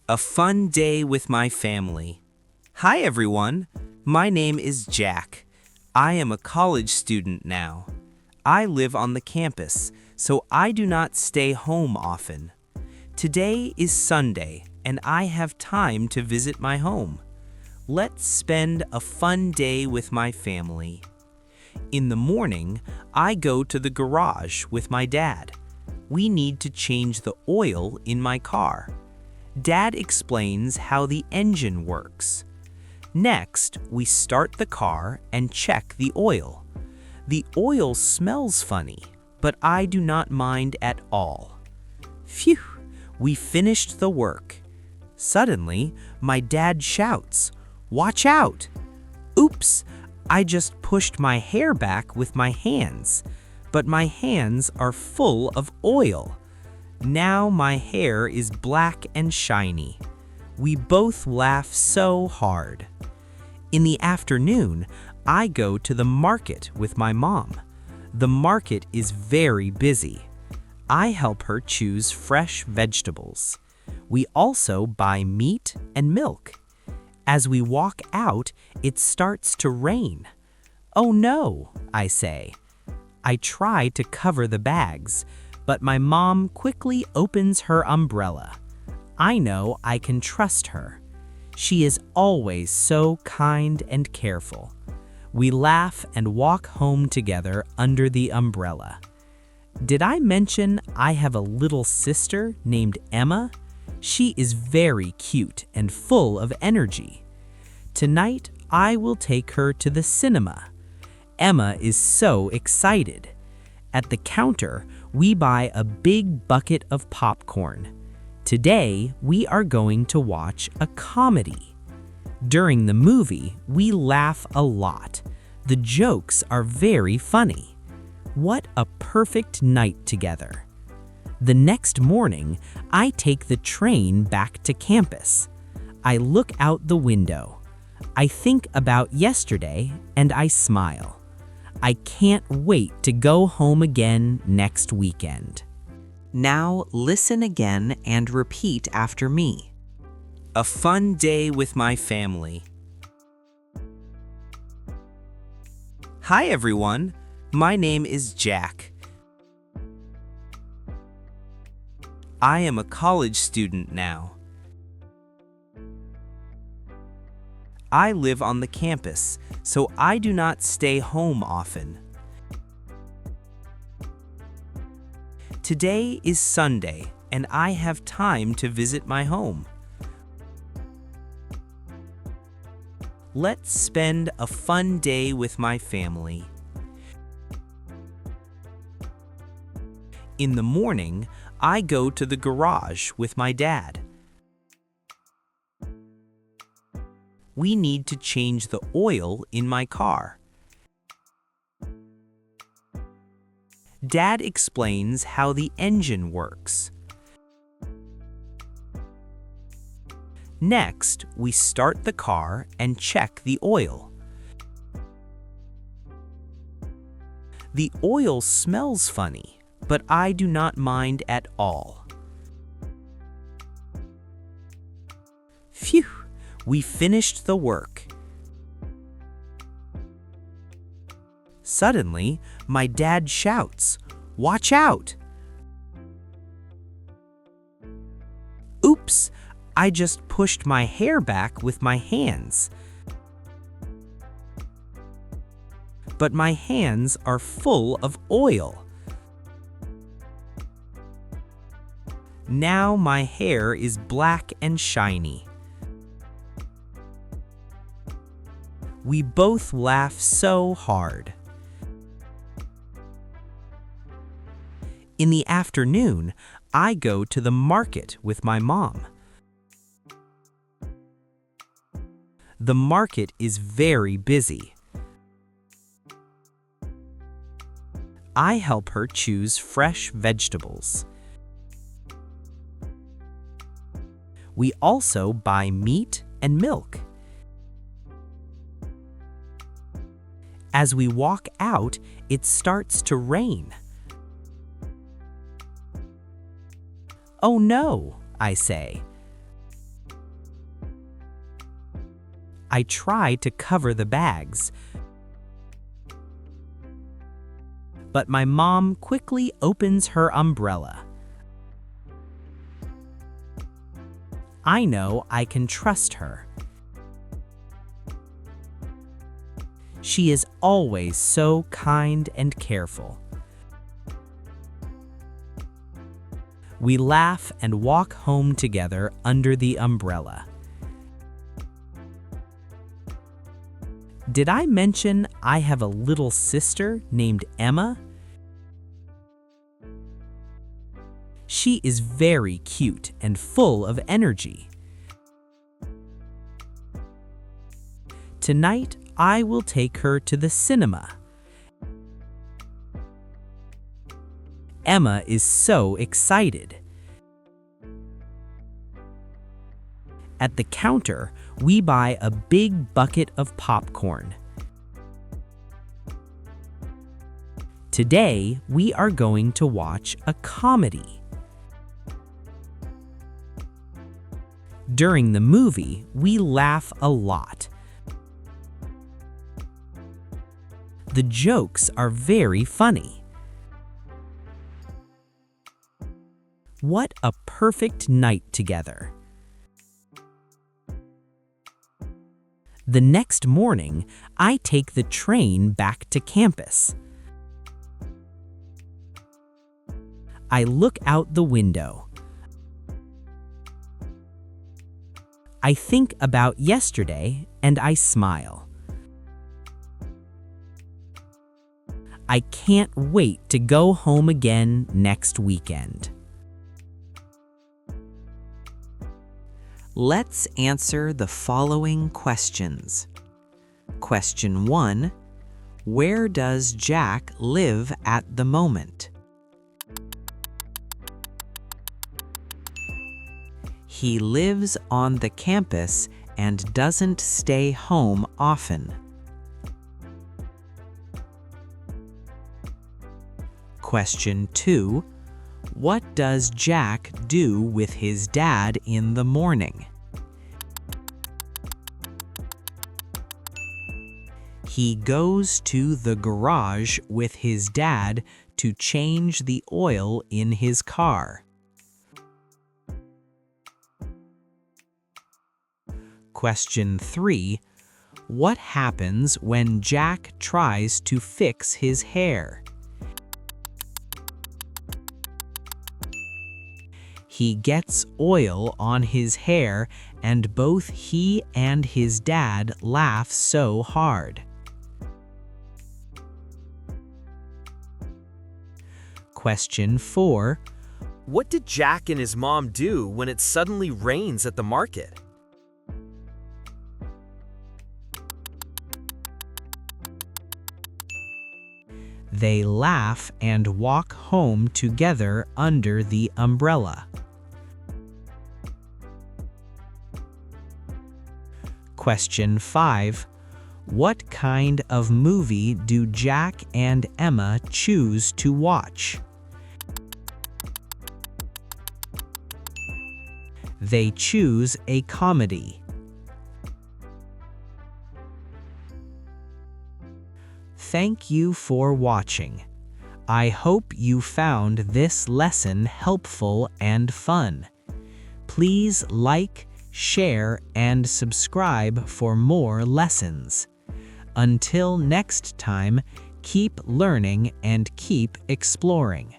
A fun day with my family. Hi everyone, my name is Jack. I am a college student now. I live on the campus, so I do not stay home often. Today is Sunday, and I have time to visit my home. Let's spend a fun day with my family. In the morning, I go to the garage with my dad. We need to change the oil in my car. Dad explains how the engine works. Next, we start the car and check the oil. The oil smells funny, but I do not mind at all. Phew, we finished the work. Suddenly, my dad shouts, "Watch out!" Oops, I just pushed my hair back with my hands, but my hands are full of oil. Now my hair is black and shiny. We both laugh so hard. In the afternoon, I go to the market with my mom. The market is very busy. I help her choose fresh vegetables. We also buy meat and milk. As we walk out, it starts to rain. "Oh no," I say. I try to cover the bags, but my mom quickly opens her umbrella. I know I can trust her. She is always so kind and careful. We laugh and walk home together under the umbrella. Did I mention I have a little sister named Emma? She is very cute and full of energy. Tonight, I will take her to the cinema. Emma is so excited. At the counter, we buy a big bucket of popcorn. Today, we are going to watch a comedy. During the movie, we laugh a lot. The jokes are very funny. What a perfect night together. The next morning, I take the train back to campus. I look out the window. I think about yesterday and I smile. I can't wait to go home again next weekend. Now listen again and repeat after me. A fun day with my family. Hi everyone, my name is Jack. I am a college student now. I live on the campus, so I do not stay home often. Today is Sunday, and I have time to visit my home. Let's spend a fun day with my family. In the morning, I go to the garage with my dad. We need to change the oil in my car. Dad explains how the engine works. Next, we start the car and check the oil. The oil smells funny, but I do not mind at all. Phew! We finished the work. Suddenly, my dad shouts, "Watch out!" Oops, I just pushed my hair back with my hands. But my hands are full of oil. Now my hair is black and shiny. We both laugh so hard. In the afternoon, I go to the market with my mom. The market is very busy. I help her choose fresh vegetables. We also buy meat and milk. As we walk out, it starts to rain. "Oh no," I say. I try to cover the bags, but my mom quickly opens her umbrella. I know I can trust her. She is always so kind and careful. We laugh and walk home together under the umbrella. Did I mention I have a little sister named Emma? She is very cute and full of energy. Tonight, I will take her to the cinema. Emma is so excited. At the counter, we buy a big bucket of popcorn. Today, we are going to watch a comedy. During the movie, we laugh a lot. The jokes are very funny. What a perfect night together. The next morning, I take the train back to campus. I look out the window. I think about yesterday and I smile. I can't wait to go home again next weekend. Let's answer the following questions. Question 1. Where does Jack live at the moment? He lives on the campus and doesn't stay home often. Question 2. What does Jack do with his dad in the morning? He goes to the garage with his dad to change the oil in his car. Question 3. What happens when Jack tries to fix his hair? He gets oil on his hair and both he and his dad laugh so hard. Question 4. What did Jack and his mom do when it suddenly rains at the market? They laugh and walk home together under the umbrella. Question 5. What kind of movie do Jack and Emma choose to watch? They choose a comedy. Thank you for watching. I hope you found this lesson helpful and fun. Please like, share, and subscribe for more lessons. Until next time, keep learning and keep exploring.